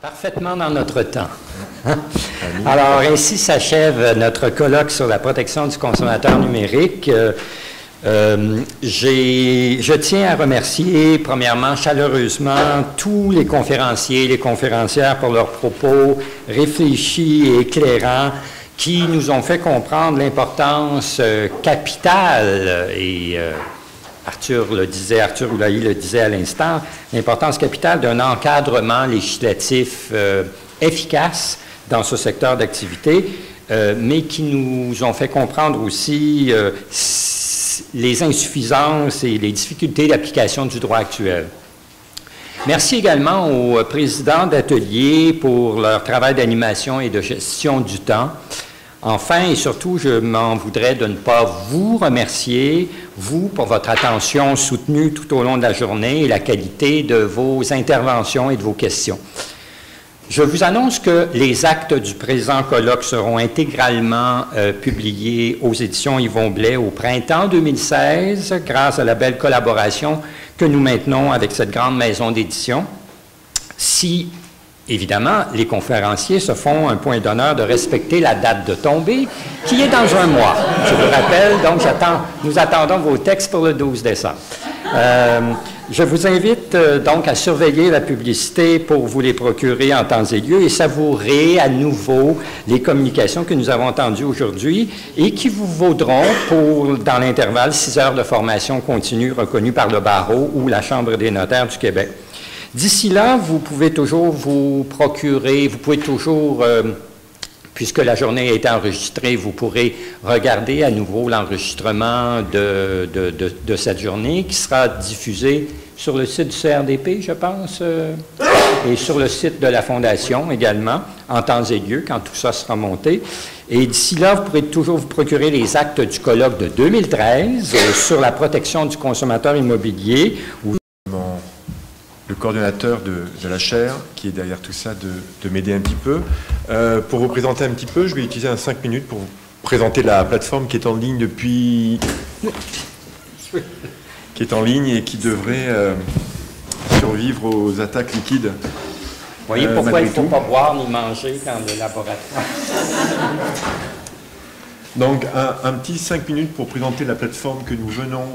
Parfaitement dans notre temps. Alors, ainsi s'achève notre colloque sur la protection du consommateur numérique. Je tiens à remercier, premièrement, chaleureusement, tous les conférenciers et les conférencières pour leurs propos réfléchis et éclairants qui nous ont fait comprendre l'importance capitale et Arthur Oulahi le disait à l'instant, l'importance capitale d'un encadrement législatif efficace dans ce secteur d'activité, mais qui nous ont fait comprendre aussi les insuffisances et les difficultés d'application du droit actuel. Merci également aux présidents d'ateliers pour leur travail d'animation et de gestion du temps. Enfin et surtout, je m'en voudrais de ne pas vous remercier, vous, pour votre attention soutenue tout au long de la journée et la qualité de vos interventions et de vos questions. Je vous annonce que les actes du présent colloque seront intégralement publiés aux éditions Yvon Blais au printemps 2016, grâce à la belle collaboration que nous maintenons avec cette grande maison d'édition. Si évidemment, les conférenciers se font un point d'honneur de respecter la date de tombée, qui est dans un mois. Je vous rappelle, donc nous attendons vos textes pour le 12 décembre. Je vous invite donc à surveiller la publicité pour vous les procurer en temps et lieu et savourer à nouveau les communications que nous avons entendues aujourd'hui et qui vous vaudront pour, dans l'intervalle, 6 heures de formation continue reconnue par le barreau ou la Chambre des notaires du Québec. D'ici là, vous pouvez toujours vous procurer, puisque la journée a été enregistrée, vous pourrez regarder à nouveau l'enregistrement de cette journée qui sera diffusé sur le site du CRDP, je pense, et sur le site de la Fondation également, en temps et lieu, quand tout ça sera monté. Et d'ici là, vous pourrez toujours vous procurer les actes du colloque de 2013 sur la protection du consommateur immobilier. Le coordonnateur de la chaire, qui est derrière tout ça, de m'aider un petit peu. Pour vous présenter un petit peu, je vais utiliser 5 minutes pour vous présenter la plateforme qui est en ligne depuis... qui est en ligne et qui devrait survivre aux attaques liquides. Vous voyez pourquoi il ne faut pas boire ni manger dans le laboratoire. Donc, un petit 5 minutes pour présenter la plateforme que nous venons,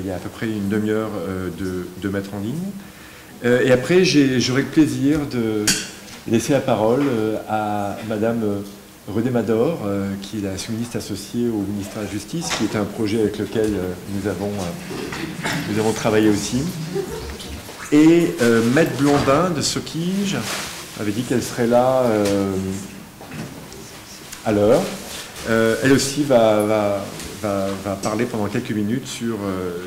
il y a à peu près une demi-heure, de mettre en ligne. Et après, j'aurai le plaisir de laisser la parole à Madame Renée Mador, qui est la sous-ministre associée au ministère de la Justice, qui est un projet avec lequel nous avons travaillé aussi. Et Maître Blondin de Soquige avait dit qu'elle serait là à l'heure. Elle aussi va parler pendant quelques minutes sur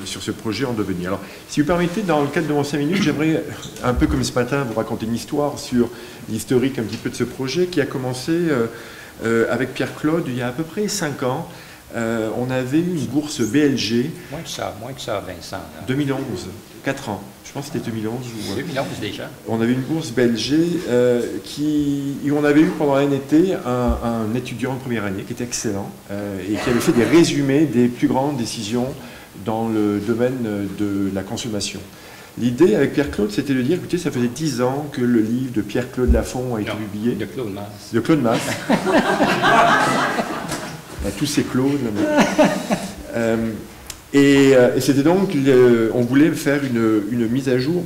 ce projet en devenir. Alors, si vous permettez, dans le cadre de mon 5 minutes, j'aimerais, un peu comme ce matin, vous raconter une histoire sur l'historique un petit peu de ce projet qui a commencé avec Pierre-Claude il y a à peu près 5 ans. On avait eu une bourse BLG. Moins que ça, Vincent. Là. 2011, 4 ans. Je pense que c'était 2011. 2011 déjà. On avait une bourse BLG où on avait eu pendant l'année été un étudiant de première année qui était excellent et qui avait fait des résumés des plus grandes décisions dans le domaine de la consommation. L'idée avec Pierre-Claude, c'était de dire, écoutez, ça faisait 10 ans que le livre de Pierre-Claude Lafont a été publié. De Claude Masse. De Claude Masse. Il y a tous ces Claudes. Et c'était donc, on voulait faire une mise à jour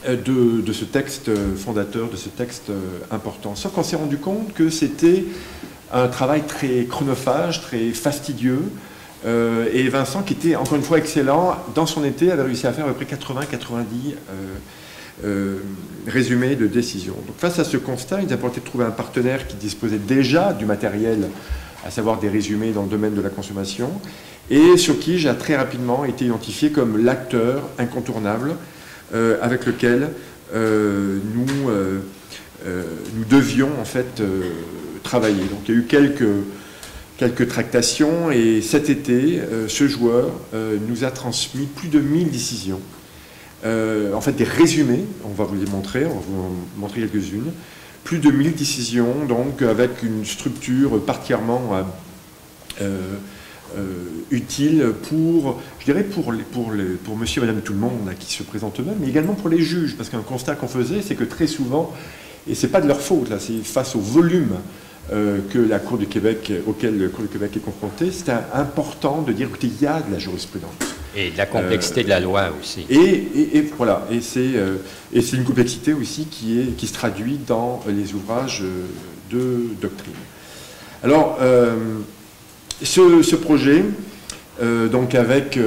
de ce texte fondateur, de ce texte important. Sauf qu'on s'est rendu compte que c'était un travail très chronophage, très fastidieux. Et Vincent, qui était encore une fois excellent, dans son été, avait réussi à faire à peu près 80-90 résumés de décisions. Donc face à ce constat, il nous a importé de trouver un partenaire qui disposait déjà du matériel, à savoir des résumés dans le domaine de la consommation, et Soquige a très rapidement été identifié comme l'acteur incontournable avec lequel nous devions en fait travailler. Donc il y a eu quelques tractations et cet été, ce joueur nous a transmis plus de 1000 décisions, en fait des résumés, on va vous les montrer, on va vous montrer quelques-unes, plus de 1000 décisions, donc avec une structure particulièrement utile pour, je dirais, pour monsieur et madame tout le monde là, qui se présentent eux-mêmes, mais également pour les juges, parce qu'un constat qu'on faisait, c'est que très souvent, Et ce n'est pas de leur faute, là, c'est face au volume que la Cour du Québec, auquel la Cour du Québec est confrontée, c'est important de dire qu'il y a de la jurisprudence. Et de la complexité de la loi aussi. Et voilà, et c'est une complexité aussi qui se traduit dans les ouvrages de doctrine. Alors, ce projet, donc avec,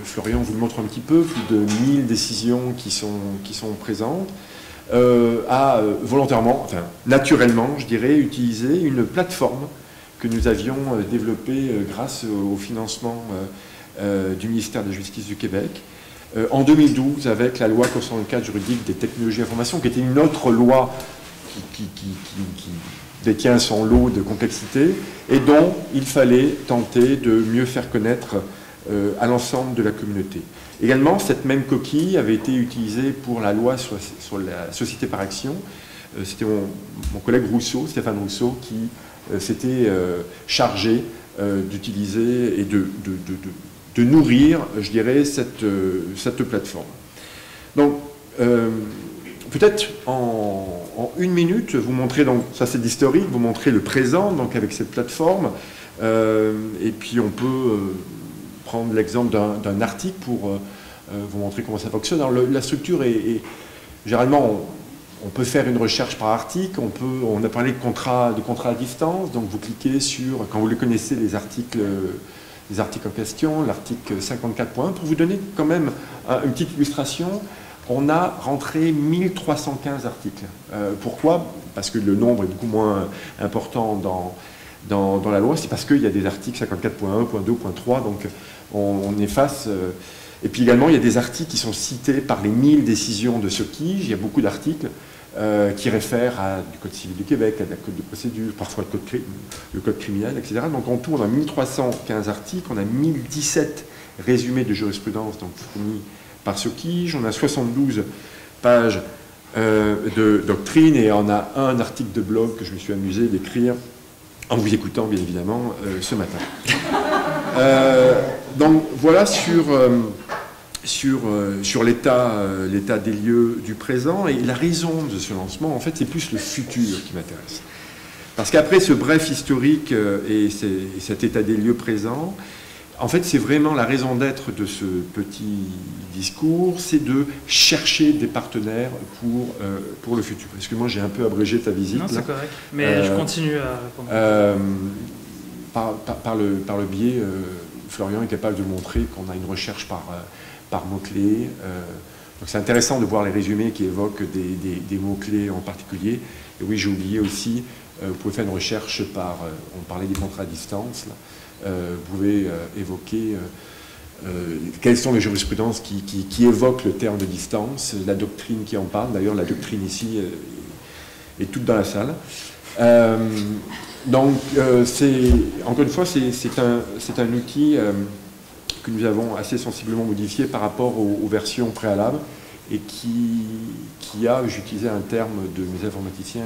Florian vous le montre un petit peu, plus de 1000 décisions qui sont présentes, a volontairement, enfin naturellement, je dirais, utilisé une plateforme que nous avions développée grâce au financement du ministère de la Justice du Québec, en 2012, avec la loi 64 juridique des technologies d'information, qui était une autre loi qui détient son lot de complexité, et dont il fallait tenter de mieux faire connaître à l'ensemble de la communauté. Également, cette même coquille avait été utilisée pour la loi sur la société par action. C'était mon collègue Rousseau, Stéphane Rousseau, qui s'était chargé d'utiliser et de nourrir, je dirais, cette plateforme. Donc, peut-être en une minute, vous montrer, donc ça c'est l'historique, vous montrer le présent, donc avec cette plateforme, et puis on peut prendre l'exemple d'un article pour vous montrer comment ça fonctionne. Alors la structure est généralement, on peut faire une recherche par article, on a parlé de contrat à distance, donc vous cliquez sur, quand vous les connaissez, les articles en question, l'article 54.1, pour vous donner quand même une petite illustration. On a rentré 1315 articles. Pourquoi? Parce que le nombre est beaucoup moins important dans la loi, c'est parce qu'il y a des articles 54.1, .2, .3, donc on efface. Et puis également, il y a des articles qui sont cités par les 1000 décisions de Soquige. Il y a beaucoup d'articles qui réfèrent du Code civil du Québec, à la Code de procédure, parfois le Code criminel, etc. Donc en tout, on a 1315 articles, on a 1017 résumés de jurisprudence donc fournis par Soquige, on a 72 pages de doctrine et on a un article de blog que je me suis amusé d'écrire en vous écoutant, bien évidemment, ce matin. Donc voilà sur l'état des lieux du présent. Et la raison de ce lancement, en fait, c'est plus le futur qui m'intéresse. Parce qu'après ce bref historique et cet état des lieux présent, en fait, c'est vraiment la raison d'être de ce petit discours, c'est de chercher des partenaires pour le futur. Excuse-moi, j'ai un peu abrégé ta visite. Non, c'est correct, mais je continue à répondre. Par le biais, Florian est capable de montrer qu'on a une recherche par mots-clés. Donc c'est intéressant de voir les résumés qui évoquent des mots-clés en particulier. Et oui, j'ai oublié aussi, vous pouvez faire une recherche on parlait des contrats à distance, là. Vous pouvez évoquer quelles sont les jurisprudences qui évoquent le terme de distance, la doctrine qui en parle. D'ailleurs, la doctrine ici est toute dans la salle. Donc, encore une fois, c'est un outil que nous avons assez sensiblement modifié par rapport aux versions préalables et qui a, j'utilisais un terme de mes informaticiens,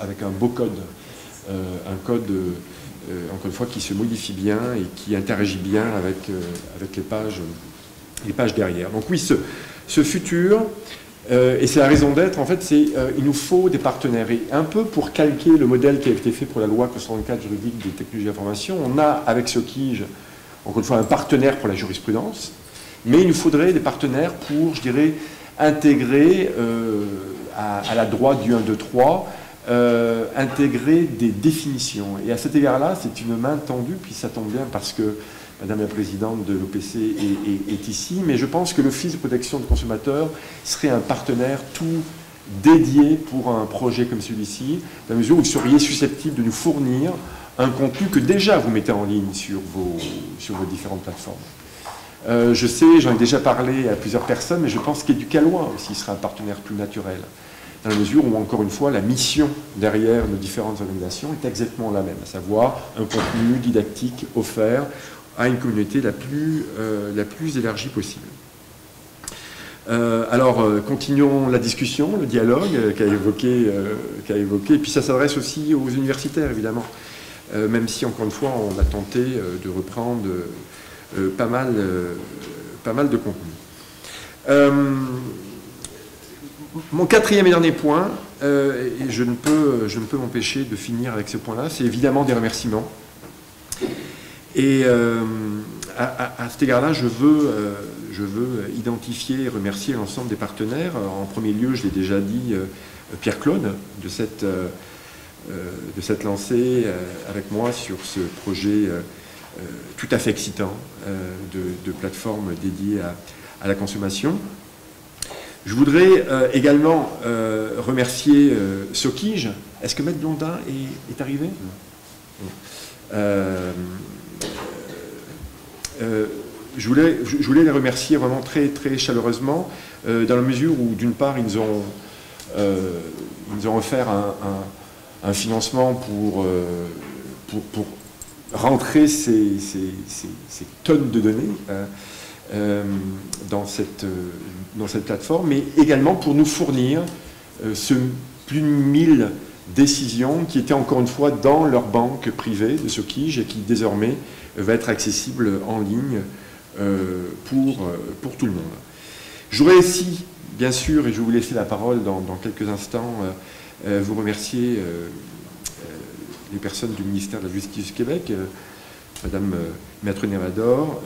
avec un beau code, un code encore une fois, qui se modifie bien et qui interagit bien avec les pages derrière. Donc oui, ce futur, et c'est la raison d'être, en fait, il nous faut des partenaires. Et un peu pour calquer le modèle qui a été fait pour la loi 64 juridique des technologies d'information, on a avec Soquige, encore une fois, un partenaire pour la jurisprudence, mais il nous faudrait des partenaires pour, je dirais, intégrer à la droite du 1, 2, 3, intégrer des définitions. Et à cet égard-là, c'est une main tendue, puis ça tombe bien parce que Madame la Présidente de l'OPC est ici, mais je pense que l'Office de protection des consommateurs serait un partenaire tout dédié pour un projet comme celui-ci, dans la mesure où vous seriez susceptible de nous fournir un contenu que déjà vous mettez en ligne sur vos différentes plateformes. Je sais, j'en ai déjà parlé à plusieurs personnes, mais je pense qu'Éducalois aussi sera un partenaire plus naturel, dans la mesure où, encore une fois, la mission derrière nos différentes organisations est exactement la même, à savoir un contenu didactique offert à une communauté la plus élargie possible. Alors, continuons la discussion, le dialogue qu'a évoqué, et puis ça s'adresse aussi aux universitaires, évidemment, même si, encore une fois, on a tenté de reprendre pas mal de contenu. Mon quatrième et dernier point, et je ne peux m'empêcher de finir avec ce point-là, c'est évidemment des remerciements. Et à cet égard-là, je veux identifier et remercier l'ensemble des partenaires. En premier lieu, je l'ai déjà dit, Pierre-Claude, de s'être lancé avec moi sur ce projet tout à fait excitant de plateforme dédiée à la consommation. Je voudrais également remercier Sokige. Est-ce que Maître Blondin est arrivé? Je voulais les remercier vraiment très, très chaleureusement, dans la mesure où, d'une part, ils nous ont offert un financement pour rentrer ces tonnes de données dans cette plateforme, mais également pour nous fournir ce plus de 1000 décisions qui étaient encore une fois dans leur banque privée de Sokige et qui désormais va être accessible en ligne pour tout le monde. Je voudrais aussi, bien sûr, et je vais vous laisser la parole dans quelques instants, vous remercier les personnes du ministère de la Justice du Québec, Madame Maître Nevador,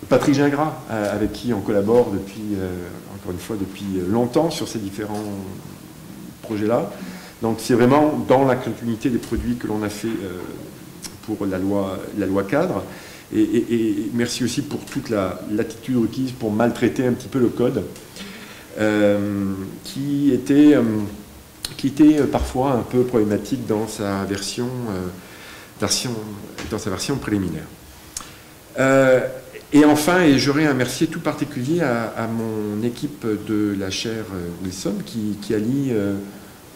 Patrick Gingras, avec qui on collabore encore une fois, depuis longtemps sur ces différents projets-là. Donc c'est vraiment dans la continuité des produits que l'on a fait pour la loi cadre. Et merci aussi pour toute l'attitude requise pour maltraiter un petit peu le code, qui était parfois un peu problématique dans sa version préliminaire. Et enfin, et j'aurais un merci tout particulier à mon équipe de la chaire Wilson qui allie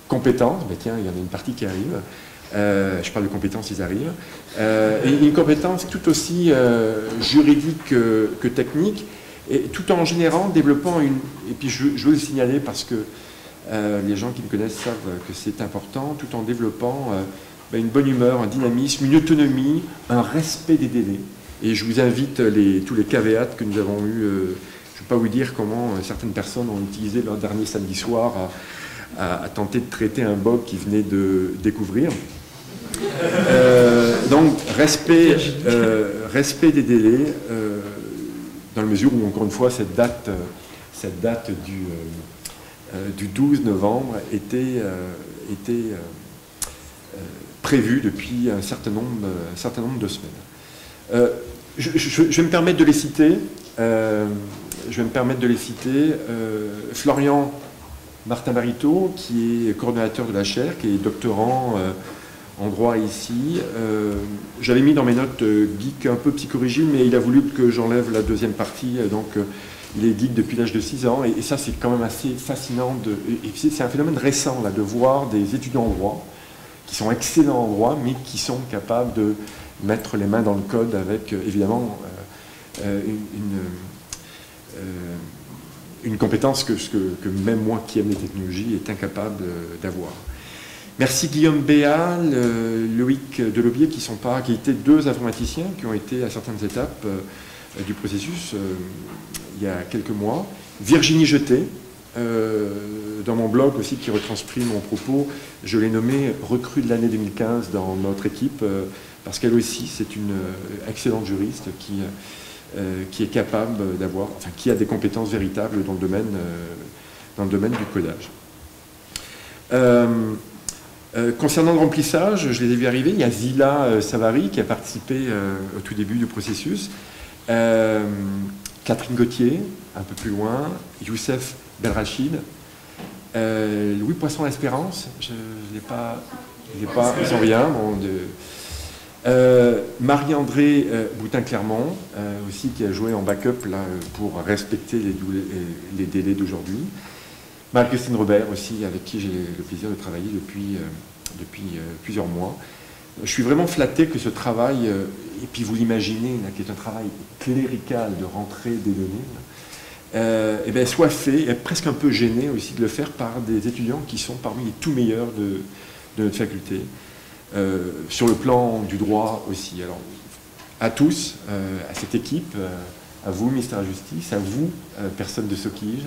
compétences, mais tiens, il y en a une partie qui arrive, je parle de compétences, ils arrivent, et une compétence tout aussi juridique que technique, et tout en générant, développant et puis je veux le signaler parce que les gens qui me connaissent savent que c'est important, tout en développant une bonne humeur, un dynamisme, une autonomie, un respect des délais. Et je vous invite, tous les caveats que nous avons eus, je ne vais pas vous dire comment certaines personnes ont utilisé leur dernier samedi soir à tenter de traiter un bug qu'ils venaient de découvrir. Donc, respect des délais, dans la mesure où, encore une fois, cette date du 12 novembre était prévue depuis un certain nombre de semaines. Je vais me permettre de les citer. Florian Martin Barito, qui est coordonnateur de la chaire, qui est doctorant en droit ici. J'avais mis dans mes notes geek un peu psychorigide, mais il a voulu que j'enlève la deuxième partie, donc il est geek depuis l'âge de 6 ans, et ça c'est quand même assez fascinant, c'est un phénomène récent là, de voir des étudiants en droit, qui sont excellents en droit, mais qui sont capables de mettre les mains dans le code avec, évidemment, une compétence que même moi qui aime les technologies est incapable d'avoir. Merci Guillaume Béal, Loïc Delobier, qui étaient deux informaticiens qui ont été à certaines étapes du processus il y a quelques mois. Virginie Jeté, dans mon blog aussi qui retranscrit mon propos, je l'ai nommée recrue de l'année 2015 dans notre équipe, parce qu'elle aussi c'est une excellente juriste qui est capable d'avoir, enfin qui a des compétences véritables dans le domaine du codage. Concernant le remplissage, je les ai vus arriver, il y a Zila Savary qui a participé au tout début du processus, Catherine Gauthier, un peu plus loin, Youssef Belrachid, Louis Poisson-Espérance, je ne l'ai pas, ils sont rien, bon, Marie-André Boutin-Clermont, aussi qui a joué en backup là, pour respecter les délais d'aujourd'hui. Marie-Christine Robert aussi, avec qui j'ai le plaisir de travailler depuis plusieurs mois. Je suis vraiment flatté que ce travail, et puis vous l'imaginez, qui est un travail clérical de rentrée des données, soit fait, et presque un peu gêné aussi de le faire par des étudiants qui sont parmi les tout meilleurs de notre faculté, sur le plan du droit aussi. Alors, à tous, à cette équipe, à vous, ministère de la Justice, à vous, personnes de Sokige,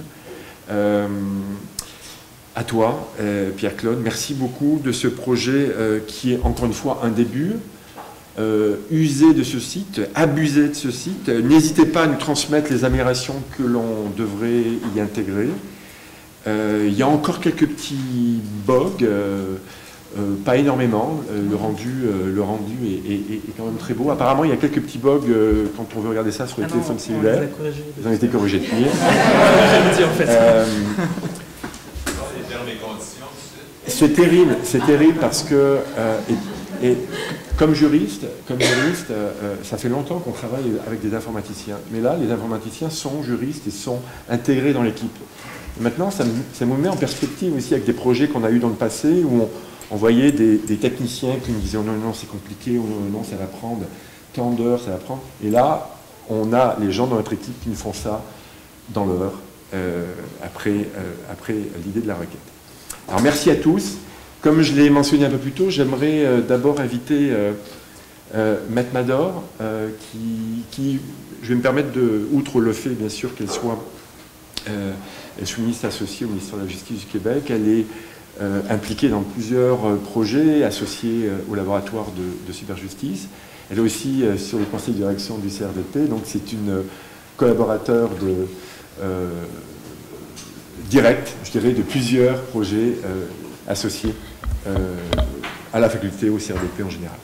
à toi, Pierre-Claude. Merci beaucoup de ce projet qui est encore une fois un début. Usez de ce site, abusez de ce site. N'hésitez pas à nous transmettre les améliorations que l'on devrait y intégrer. Il y a encore quelques petits bugs, pas énormément. Le rendu est quand même très beau. Apparemment, il y a quelques petits bugs quand on veut regarder ça sur les téléphones cellulaires. Ils ont été corrigés depuis. C'est terrible parce que, et comme juriste, ça fait longtemps qu'on travaille avec des informaticiens. Mais là, les informaticiens sont juristes et sont intégrés dans l'équipe. Maintenant, ça me met en perspective aussi avec des projets qu'on a eus dans le passé où on voyait des techniciens qui nous disaient oh, non, c'est compliqué, oh, non, ça va prendre tant d'heures, ça va prendre. Et là, on a les gens dans notre équipe qui nous font ça dans l'heure, après l'idée de la requête. Alors merci à tous. Comme je l'ai mentionné un peu plus tôt, j'aimerais d'abord inviter Maître Mador, qui, je vais me permettre outre le fait bien sûr qu'elle soit ministre associée au ministère de la Justice du Québec, elle est impliquée dans plusieurs projets associés au laboratoire de cyberjustice. Elle est aussi sur le conseil de direction du CRDP, donc c'est une collaborateur direct, je dirais, de plusieurs projets associés à la faculté, au CRDP en général.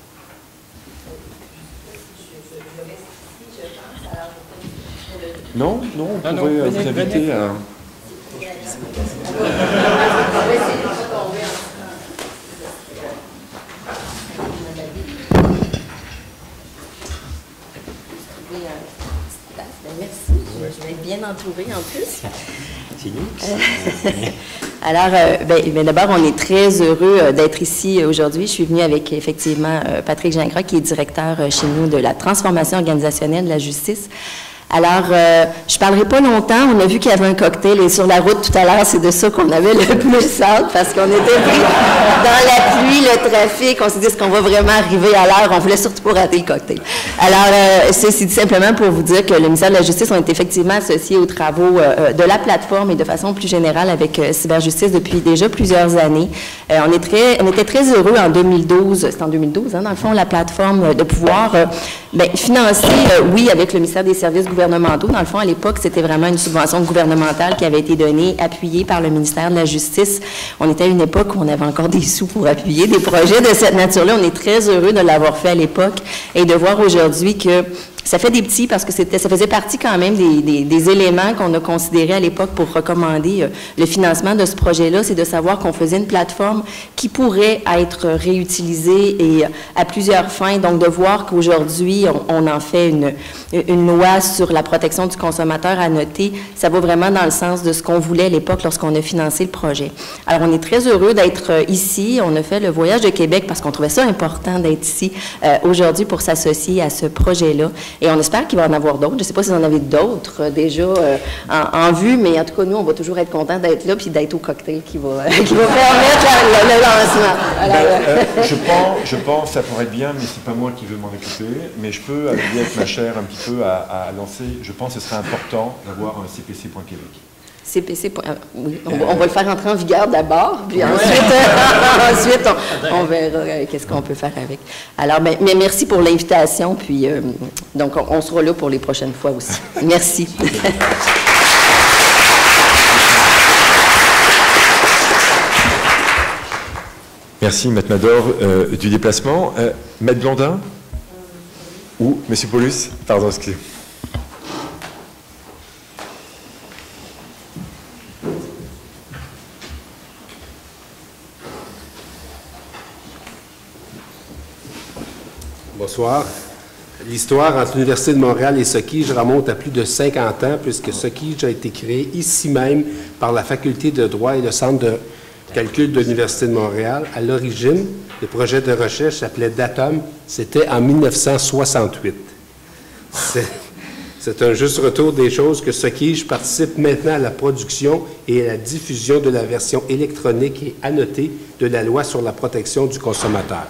Non, on pourrait vous inviter à... Merci, je vais être bien entourée en plus. C'est nous. Alors, d'abord, on est très heureux d'être ici aujourd'hui. Je suis venue avec, effectivement, Patrick Gingras, qui est directeur chez nous de la transformation organisationnelle de la justice. Alors, je ne parlerai pas longtemps. On a vu qu'il y avait un cocktail et sur la route tout à l'heure, c'est de ça qu'on avait le plus hâte parce qu'on était pris dans la pluie, le trafic. On s'est dit, est-ce qu'on va vraiment arriver à l'heure? On voulait surtout pas rater le cocktail. Alors, c'est simplement pour vous dire que le ministère de la Justice, on est effectivement associé aux travaux de la plateforme et de façon plus générale avec Cyberjustice depuis déjà plusieurs années. On était très heureux en 2012, c'est en 2012, hein, dans le fond, la plateforme, de pouvoir financer, oui, avec le ministère des Services gouvernementaux. Dans le fond, à l'époque, c'était vraiment une subvention gouvernementale qui avait été donnée, appuyée par le ministère de la Justice. On était à une époque où on avait encore des sous pour appuyer des projets de cette nature-là. On est très heureux de l'avoir fait à l'époque et de voir aujourd'hui que ça fait des petits parce que ça faisait partie quand même des éléments qu'on a considérés à l'époque pour recommander le financement de ce projet-là, c'est de savoir qu'on faisait une plateforme qui pourrait être réutilisée et à plusieurs fins. Donc, de voir qu'aujourd'hui, on en fait une loi sur la protection du consommateur à noter, ça va vraiment dans le sens de ce qu'on voulait à l'époque lorsqu'on a financé le projet. Alors, on est très heureux d'être ici. On a fait le voyage de Québec parce qu'on trouvait ça important d'être ici aujourd'hui pour s'associer à ce projet-là. Et on espère qu'il va en avoir d'autres. Je ne sais pas si vous en avez d'autres déjà en vue, mais en tout cas, nous, on va toujours être contents d'être là puis d'être au cocktail qui va permettre le lancement. Alors, je pense que ça pourrait être bien, mais ce n'est pas moi qui veux m'en occuper. Mais je peux aider avec ma chère un petit peu à lancer. Je pense que ce serait important d'avoir un CPC.Québec. CPC, oui, on va le faire entrer en vigueur d'abord, puis ensuite on verra qu'est-ce qu'on peut faire avec. Alors, mais merci pour l'invitation, puis donc on sera là pour les prochaines fois aussi. Merci. Merci, Maître Mador, du déplacement. Maître Blondin ou Monsieur Paulus? Pardon, excusez-moi. Bonsoir. L'histoire entre l'Université de Montréal et Soquige remonte à plus de 50 ans, puisque Soquige a été créé ici même par la Faculté de droit et le Centre de calcul de l'Université de Montréal. À l'origine, le projet de recherche s'appelait DATOM. C'était en 1968. C'est un juste retour des choses que Soquige participe maintenant à la production et à la diffusion de la version électronique et annotée de la loi sur la protection du consommateur.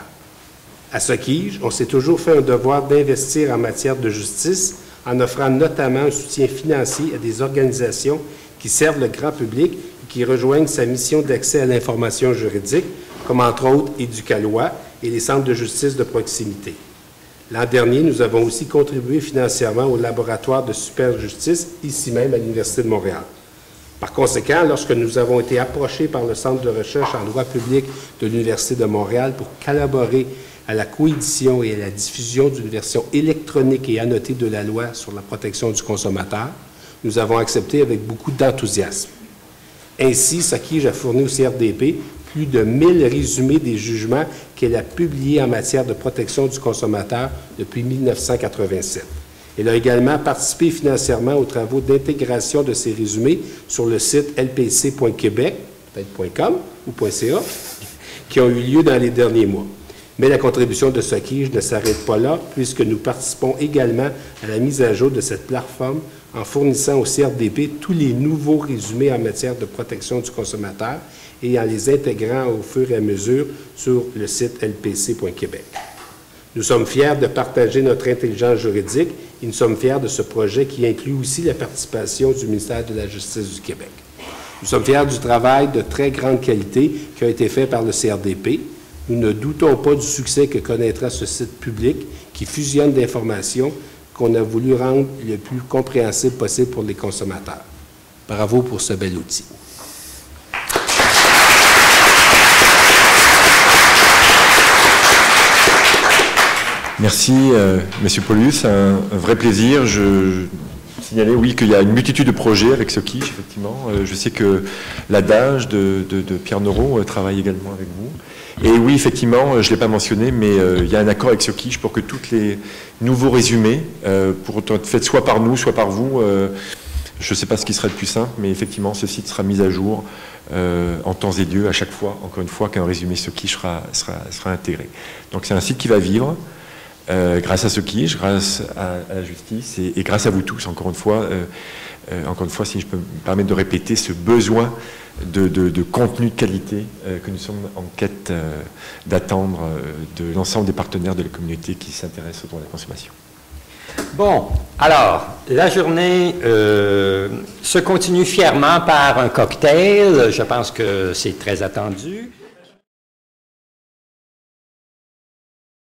À Soquige, on s'est toujours fait un devoir d'investir en matière de justice en offrant notamment un soutien financier à des organisations qui servent le grand public et qui rejoignent sa mission d'accès à l'information juridique, comme entre autres Éducalois et les centres de justice de proximité. L'an dernier, nous avons aussi contribué financièrement au laboratoire de superjustice, ici même à l'Université de Montréal. Par conséquent, lorsque nous avons été approchés par le Centre de recherche en droit public de l'Université de Montréal pour collaborer à la coédition et à la diffusion d'une version électronique et annotée de la loi sur la protection du consommateur, nous avons accepté avec beaucoup d'enthousiasme. Ainsi, SOCIJ a fourni au CRDP plus de 1000 résumés des jugements qu'elle a publiés en matière de protection du consommateur depuis 1987. Elle a également participé financièrement aux travaux d'intégration de ces résumés sur le site lpc.québec, peut-être .com ou .ca, qui ont eu lieu dans les derniers mois. Mais la contribution de SOCIJ ne s'arrête pas là, puisque nous participons également à la mise à jour de cette plateforme en fournissant au CRDP tous les nouveaux résumés en matière de protection du consommateur et en les intégrant au fur et à mesure sur le site lpc.québec. Nous sommes fiers de partager notre intelligence juridique et nous sommes fiers de ce projet qui inclut aussi la participation du ministère de la Justice du Québec. Nous sommes fiers du travail de très grande qualité qui a été fait par le CRDP. Nous ne doutons pas du succès que connaîtra ce site public qui fusionne d'informations qu'on a voulu rendre le plus compréhensible possible pour les consommateurs. Bravo pour ce bel outil. Merci, Monsieur Paulus. Un vrai plaisir. Je signalais, oui, qu'il y a une multitude de projets avec SOCIJ, effectivement. Je sais que l'adage de Pierre Noro travaille également avec vous. Et oui, effectivement, je ne l'ai pas mentionné, mais il y a un accord avec SOCIJ pour que tous les nouveaux résumés pourront être faits soit par nous, soit par vous. Je ne sais pas ce qui serait le plus simple, mais effectivement, ce site sera mis à jour en temps et lieu à chaque fois, encore une fois, qu'un résumé SOCIJ sera intégré. Donc c'est un site qui va vivre. Grâce à SOCIJ, grâce à la justice et grâce à vous tous, encore une fois, si je peux me permettre de répéter ce besoin de contenu de qualité que nous sommes en quête d'attendre de l'ensemble des partenaires de la communauté qui s'intéressent au droit de la consommation. Bon, alors, la journée se continue fièrement par un cocktail. Je pense que c'est très attendu.